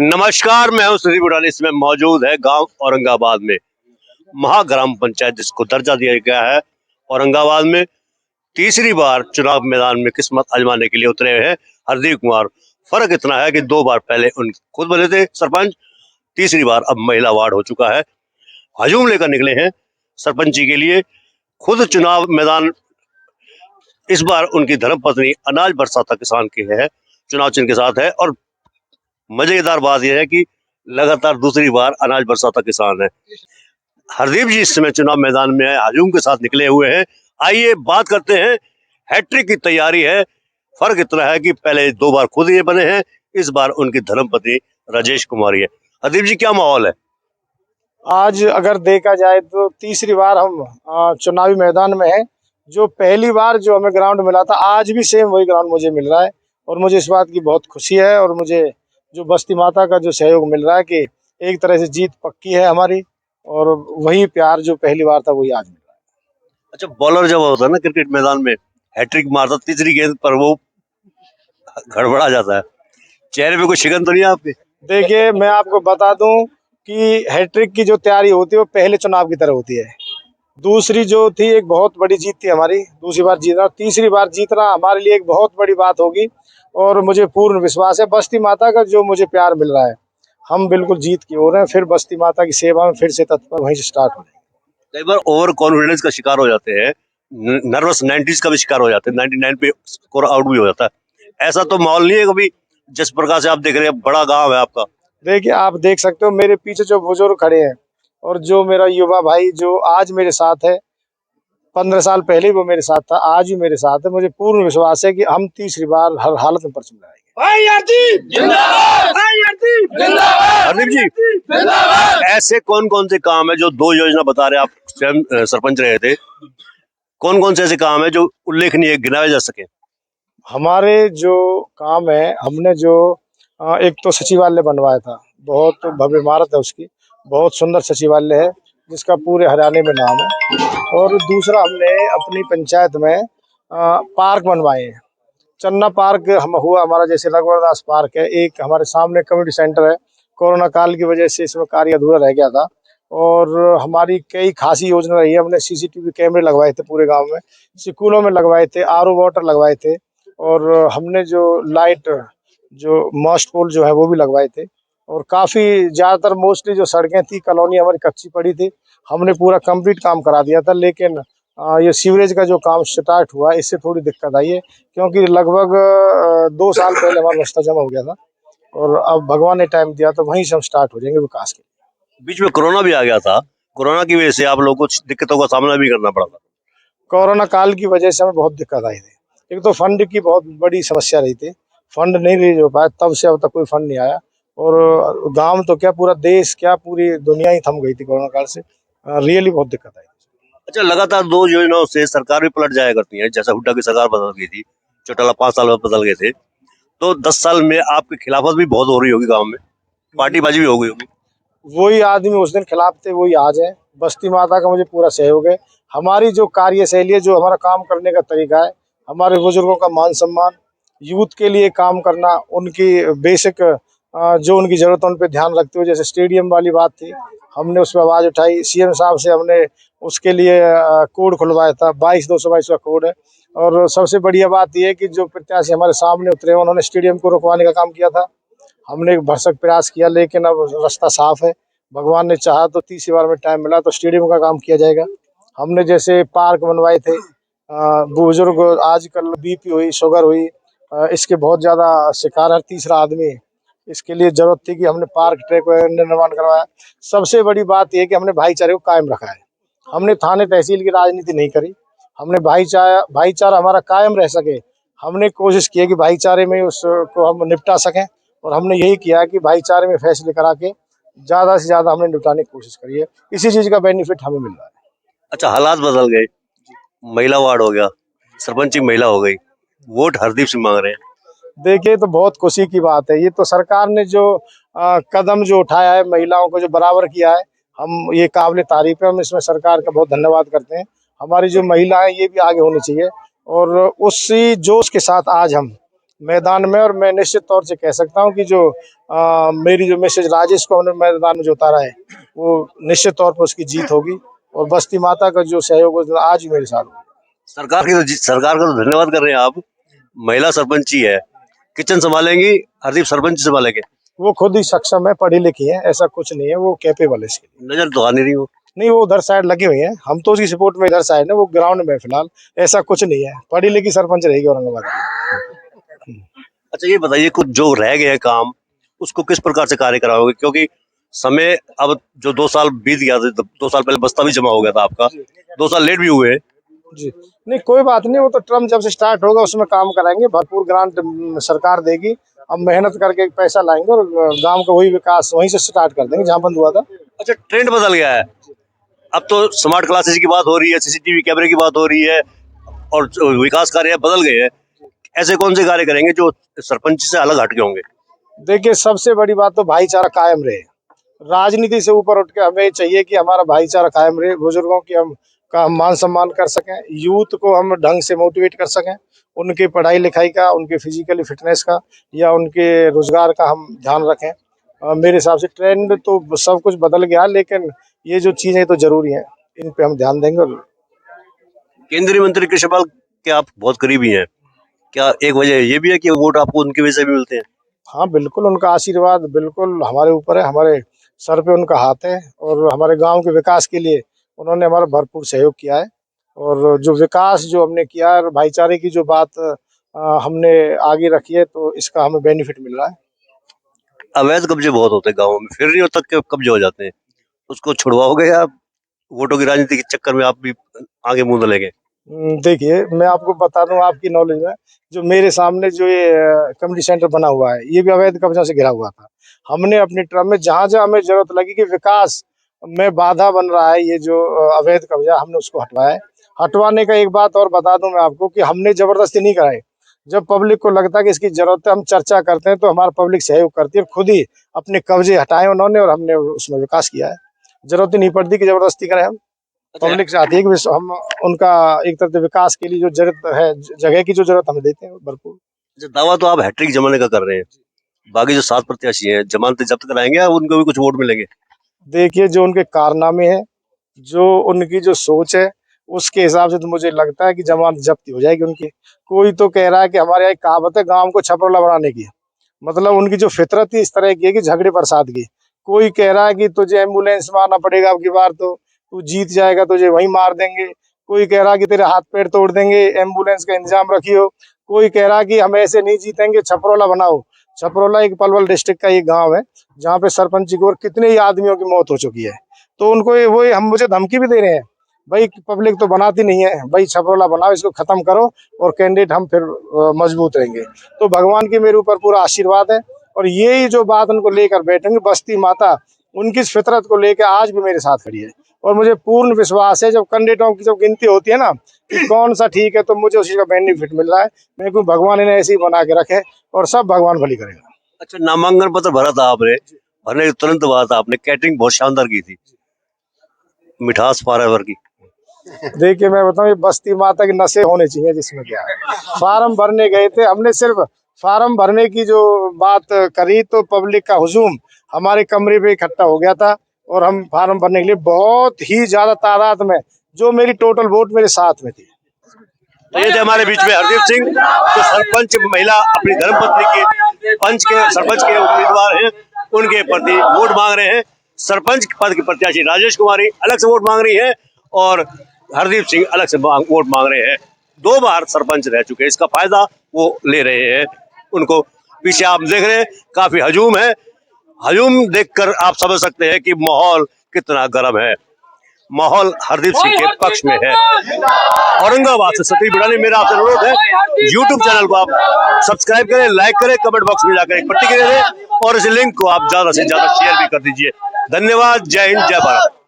नमस्कार, मैं हूं सुधीर बुढ़ानी। इसमें मौजूद है गांव औरंगाबाद में महाग्राम पंचायत जिसको दर्जा दिया गया है। औरंगाबाद में तीसरी बार चुनाव मैदान में किस्मत आजमाने के लिए उतरे हैं हरदीप कुमार। फर्क इतना है कि 2 बार पहले उन खुद बने थे सरपंच, तीसरी बार अब महिला वार्ड हो चुका है। हजूम लेकर निकले हैं सरपंची के लिए। खुद चुनाव मैदान इस बार उनकी धर्मपत्नी अनाज बरसाता किसान की है, चुनाव चिन्ह के साथ है। और मजेदार बात यह है कि लगातार दूसरी बार अनाज बरसाता किसान है। हरदीप जी इस समय चुनाव मैदान में हजूम के साथ निकले हुए हैं। आइए बात करते हैं। हैट्रिक की तैयारी है। फर्क इतना है कि पहले 2 बार खुद ये बने हैं, इस बार उनकी धर्मपत्नी राजेश कुमारी है। हरदीप जी, क्या माहौल है? आज अगर देखा जाए तो तीसरी बार हम चुनावी मैदान में हैं। जो पहली बार जो हमें ग्राउंड मिला था, आज भी सेम वही ग्राउंड मुझे मिल रहा है और मुझे इस बात की बहुत खुशी है। और मुझे जो बस्ती माता का जो सहयोग मिल रहा है कि एक तरह से जीत पक्की है हमारी, और वही प्यार जो पहली बार था वही आज मिल रहा है। अच्छा, बॉलर जब होता है ना क्रिकेट मैदान में, हैट्रिक मारता तीसरी गेंद पर वो गड़बड़ा जाता है, चेहरे पे कोई शिकन तो नहीं है आपके? देखिए, मैं आपको बता दूं कि हैट्रिक की जो तैयारी होती है वो पहले चुनाव की तरह होती है। दूसरी जो थी एक बहुत बड़ी जीत थी हमारी, दूसरी बार जीतना, तीसरी बार जीतना हमारे लिए एक बहुत बड़ी बात होगी। और मुझे पूर्ण विश्वास है बस्ती माता का जो मुझे प्यार मिल रहा है, हम बिल्कुल जीत की ओर हैं। फिर बस्ती माता की सेवा में फिर से तत्पर वहीं से स्टार्ट हो जाएंगे। कई बार ओवर कॉन्फिडेंस का शिकार हो जाते हैं, नर्वस 90s का भी शिकार हो जाते हैं, 99 पे स्कोर आउट भी हो जाता है। ऐसा तो माहौल नहीं है कभी जिस प्रकार से आप देख रहे हैं? बड़ा गांव है आपका। देखिए, आप देख सकते हो मेरे पीछे जो बुजुर्ग खड़े हैं और जो मेरा युवा भाई जो आज मेरे साथ है, 15 साल पहले वो मेरे साथ था, आज भी मेरे साथ है। मुझे पूर्ण विश्वास है कि हम तीसरी बार हर हालत में परचम लहराएंगे। हरदीप जी, ऐसे कौन कौन से काम है जो 2 योजना बता रहे, आप स्वयं सरपंच रहे थे, कौन कौन से ऐसे काम है जो उल्लेखनीय गिनाए जा सके? हमारे जो काम है, हमने जो एक तो सचिवालय बनवाया था, बहुत भव्य इमारत है उसकी, बहुत सुंदर सचिवालय है जिसका पूरे हरियाणा में नाम है। और दूसरा, हमने अपनी पंचायत में पार्क बनवाए हैं। चन्ना पार्क हम हुआ हमारा, जैसे रघुवर दास पार्क है, एक हमारे सामने कम्युनिटी सेंटर है। कोरोना काल की वजह से इसमें कार्य अधूरा रह गया था और हमारी कई खासी योजना रही है। हमने सीसीटीवी कैमरे लगवाए थे पूरे गांव में, स्कूलों में लगवाए थे, आरओ वाटर लगवाए थे, और हमने जो लाइट जो मस्ट पोल जो है वो भी लगवाए थे। और काफ़ी ज़्यादातर मोस्टली जो सड़कें थी, कॉलोनी हमारी कच्ची पड़ी थी, हमने पूरा कंप्लीट काम करा दिया था। लेकिन ये सीवरेज का जो काम स्टार्ट हुआ, इससे थोड़ी दिक्कत आई है, क्योंकि लगभग 2 साल पहले हमारा रास्ता जमा हो गया था और अब भगवान ने टाइम दिया तो वहीं से हम स्टार्ट हो जाएंगे विकास के। बीच में कोरोना भी आ गया था, कोरोना की वजह से आप लोगों को कुछ दिक्कतों का सामना भी करना पड़ा था। कोरोना काल की वजह से हमें बहुत दिक्कत आई थी। एक तो फंड की बहुत बड़ी समस्या रही थी, फंड नहीं रिलीज हो पाया, तब से अब तक कोई फंड नहीं आया। और गांव तो क्या, पूरा देश क्या, पूरी दुनिया ही थम गई थी कोरोना काल से। रियली बहुत दिक्कत आई। अच्छा, लगातार 2 योजनाओं से सरकार भी पलट जाया करती है। जैसा हुड्डा की सरकार बदल गई थी, चौटाला 5 साल बाद बदल गए थे, तो 10 साल में आपकी खिलाफत भी बहुत हो रही होगी गांव में, पार्टीबाजी भी हो गई होगी। वही आदमी उस दिन खिलाफ थे वही आज है। बस्ती माता का मुझे पूरा सहयोग है। हमारी जो कार्यशैली है, जो हमारा काम करने का तरीका है, हमारे बुजुर्गों का मान सम्मान, यूथ के लिए काम करना, उनकी बेसिक जो उनकी ज़रूरत उन पर ध्यान रखते हुए, जैसे स्टेडियम वाली बात थी, हमने उस पर आवाज़ उठाई। सीएम साहब से हमने उसके लिए कोड खुलवाया था, 22-222 का कोड है। और सबसे बढ़िया बात यह है कि जो प्रत्याशी हमारे सामने उतरे उन्होंने स्टेडियम को रुकवाने का काम किया था। हमने भरसक प्रयास किया, लेकिन अब रास्ता साफ है। भगवान ने चाहा तो तीसरी बार में टाइम मिला तो स्टेडियम का काम किया जाएगा। हमने जैसे पार्क बनवाए थे, बुजुर्ग आजकल बीपी हुई, शुगर हुई, इसके बहुत ज़्यादा शिकार है तीसरा आदमी, इसके लिए जरूरत थी कि हमने पार्क ट्रैक निर्माण करवाया। सबसे बड़ी बात यह कि हमने भाईचारे को कायम रखा है। हमने थाने तहसील की राजनीति नहीं करी, हमने भाईचारा हमारा कायम रह सके, हमने कोशिश की है कि भाईचारे में उसको हम निपटा सकें। और हमने यही किया कि भाईचारे में फैसले करा के ज़्यादा से ज़्यादा हमने निपटाने की कोशिश करी है। इसी चीज़ का बेनिफिट हमें मिल रहा है। अच्छा, हालात बदल गए, महिला वार्ड हो गया, सरपंच की महिला हो गई, वोट हरदीप से मांग रहे हैं। देखिए, तो बहुत खुशी की बात है। ये तो सरकार ने जो कदम जो उठाया है, महिलाओं को जो बराबर किया है, हम ये काबिल तारीफ है। हम इसमें सरकार का बहुत धन्यवाद करते हैं। हमारी जो महिलाएं ये भी आगे होनी चाहिए। और उसी जोश के साथ आज हम मैदान में। और मैं निश्चित तौर से कह सकता हूं कि जो मेरी जो मिसेज राजेश को हमने मैदान में जो उतारा है, वो निश्चित तौर पर उसकी जीत होगी। और बस्ती माता का जो सहयोग है, आज भी मेरे साथ है। सरकार का तो धन्यवाद कर रहे हैं आप। महिला सरपंच ही है, किचन संभालेंगी, हरदीप सरपंच संभालेंगे। वो खुद ही सक्षम है, पढ़ी लिखी है, ऐसा कुछ नहीं है, वो कैपेबल है इसके लिए। नजर तो आ नहीं रही हो। नहीं, वो उधर साइड लगी हुई है, हम तो उसकी सपोर्ट में इधर साइड है, वो ग्राउंड में है फिलहाल। ऐसा कुछ नहीं है, पढ़ी लिखी सरपंच रहेगी औरंगाबाद की। अच्छा ये बताइए, कुछ जो रह गए हैं काम, उसको किस प्रकार से कार्य कराओगे? क्योंकि समय अब जो 2 साल बीत गया था, 2 साल पहले बस्ता भी जमा हो गया था आपका, 2 साल लेट भी हुए। जी, नहीं कोई बात नहीं, वो तो ट्रम जब से स्टार्ट होगा उसमें काम कराएंगे, भरपूर ग्रांट सरकार देगी। अब मेहनत करके पैसा लाएंगे और गांव का वही विकास वहीं से स्टार्ट कर देंगे जहां बंद हुआ था। अच्छा, ट्रेंड बदल गया है, अब तो स्मार्ट क्लासेस की बात हो रही है, सीसीटीवी कैमरे की बात हो रही है, और जो विकास कार्य बदल गए हैं। ऐसे कौन से कार्य करेंगे जो सरपंच से अलग हटके होंगे? देखिए, सबसे बड़ी बात तो भाईचारा कायम रहे। राजनीति से ऊपर उठ के हमें चाहिए कि हमारा भाईचारा कायम रहे, बुजुर्गों की हम मान सम्मान कर सकें, यूथ को हम ढंग से मोटिवेट कर सकें, उनकी पढ़ाई लिखाई का, उनके फिजिकली फिटनेस का या उनके रोजगार का हम ध्यान रखें। मेरे हिसाब से ट्रेंड तो सब कुछ बदल गया, लेकिन ये जो चीजें तो जरूरी हैं, इन पे हम ध्यान देंगे। और केंद्रीय मंत्री कृष्णपाल के आप बहुत करीबी हैं, क्या एक वजह ये भी है कि वोट आपको उनकी वजह से भी मिलते हैं? हाँ बिल्कुल, उनका आशीर्वाद बिल्कुल हमारे ऊपर है, हमारे सर पे उनका हाथ है। और हमारे गांव के विकास के लिए उन्होंने हमारा भरपूर सहयोग किया है। और जो विकास जो हमने किया है और भाईचारे की जो बात हमने आगे रखी है, तो इसका हमें बेनिफिट मिल रहा है। अवैध कब्जे बहुत होते हैं गाँव में, फिर नहीं तक के कब्जे हो जाते हैं, उसको छुड़वाओगे या वोटों की राजनीति के चक्कर में आप भी आगे मुंह धुलेंगे? देखिए, मैं आपको बता दूं, आपकी नॉलेज में जो मेरे सामने जो ये कम्युनिटी सेंटर बना हुआ है, ये भी अवैध कब्जा से घिरा हुआ था। हमने अपनी टर्म में जहां जहां हमें जरूरत लगी कि विकास में बाधा बन रहा है, ये जो अवैध कब्जा, हमने उसको हटवाया है। हटवाने का एक बात और बता दूं मैं आपको कि हमने जबरदस्ती नहीं कराई। जब पब्लिक को लगता है कि इसकी जरूरत है, हम चर्चा करते हैं, तो हमारा पब्लिक सहयोग करती है, खुद ही अपने कब्जे हटाए उन्होंने और हमने उसमें विकास किया है। जरूरत ही नहीं पड़ती कि जबरदस्ती करें हम। पब्लिक चाहती है कि हम उनका एक तरह से विकास के लिए जो जरूरत है, जगह की जो जरूरत हमें देते हैं भरपूर। दावा तो आप हैट्रिक जमाने का कर रहे हैं, बाकी जो 7 प्रत्याशी हैं जमानतें जब्त कराएंगे या उनको भी कुछ वोट मिलेंगे? देखिए, जो उनके कारनामे हैं, जो उनकी जो सोच है, उसके हिसाब से तो मुझे लगता है कि जमानत जब्ती हो जाएगी उनकी। कोई तो कह रहा है कि हमारे यहाँ एक कहावत है, गांव को छपरौला बनाने की। मतलब उनकी जो फितरत ही इस तरह की है कि झगड़े बरसात की। कोई कह रहा है कि तुझे एम्बुलेंस में आना पड़ेगा अब की बार, तो तू जीत जाएगा, तुझे वहीं मार देंगे। कोई कह रहा है कि तेरे हाथ पैर तोड़ देंगे, एम्बुलेंस का इंतजाम रखियो। कोई कह रहा है कि हम ऐसे नहीं जीतेंगे, छपरौला बनाओ। छपरौला एक पलवल डिस्ट्रिक्ट का एक गांव है, जहाँ पे सरपंच की और कितने ही आदमियों की मौत हो चुकी है। तो उनको वो हम मुझे धमकी भी दे रहे हैं, भाई पब्लिक तो बनाती नहीं है, भाई छपरौला बनाओ, इसको खत्म करो और कैंडिडेट हम फिर मजबूत रहेंगे। तो भगवान की मेरे ऊपर पूरा आशीर्वाद है। और यही जो बात उनको लेकर बैठेंगे, बस्ती माता उनकी इस फितरत को लेकर आज भी मेरे साथ खड़ी है। और मुझे पूर्ण विश्वास है, जब कैंडिडेटों की जब गिनती होती है ना कि कौन सा ठीक है, तो मुझे उसी का बेनिफिट मिल रहा है। मेरे को भगवान इन्हें ऐसे ही बना के रखे और सब भगवान भली करेगा। अच्छा, नामांकन पत्र भरा था आपने, भरने के तुरंत बाद आपने कैटरिंग बहुत शानदार की थी, मिठास फॉरएवर की। देखिए, मैं बताऊं, ये बस्ती माता की नशे होने चाहिए जिसमें क्या है। फार्म भरने गए थे, हमने सिर्फ फार्म भरने की जो बात करी, तो पब्लिक का हुजूम हमारे कमरे पे इकट्ठा हो गया था। और हम फार्म भरने के लिए बहुत ही ज्यादा तादाद में, जो मेरी टोटल वोट मेरे साथ में थी। तो ये थे हमारे बीच में हरदीप सिंह, जो सरपंच महिला अपनी धर्मपत्नी के सरपंच के उम्मीदवार हैं, उनके प्रति वोट मांग रहे हैं। सरपंच पद की प्रत्याशी राजेश कुमारी अलग से वोट मांग रही है और हरदीप सिंह अलग से वोट मांग रहे हैं। 2 बार सरपंच रह चुके हैं, इसका फायदा वो ले रहे हैं। उनको पीछे आप देख रहे हैं, काफी हजूम है। हजूम देखकर आप समझ सकते हैं कि माहौल कितना गर्म है। माहौल हरदीप सिंह के पक्ष में है। औरंगाबाद से सतीश बिडानी मेरा आपसे अनुरोध है, YouTube चैनल को आप सब्सक्राइब करें, लाइक करें, कमेंट बॉक्स में जाकर एक प्रतिक्रिया दें और इस लिंक को आप ज्यादा से ज्यादा शेयर भी कर दीजिए। धन्यवाद। जय हिंद, जय भारत।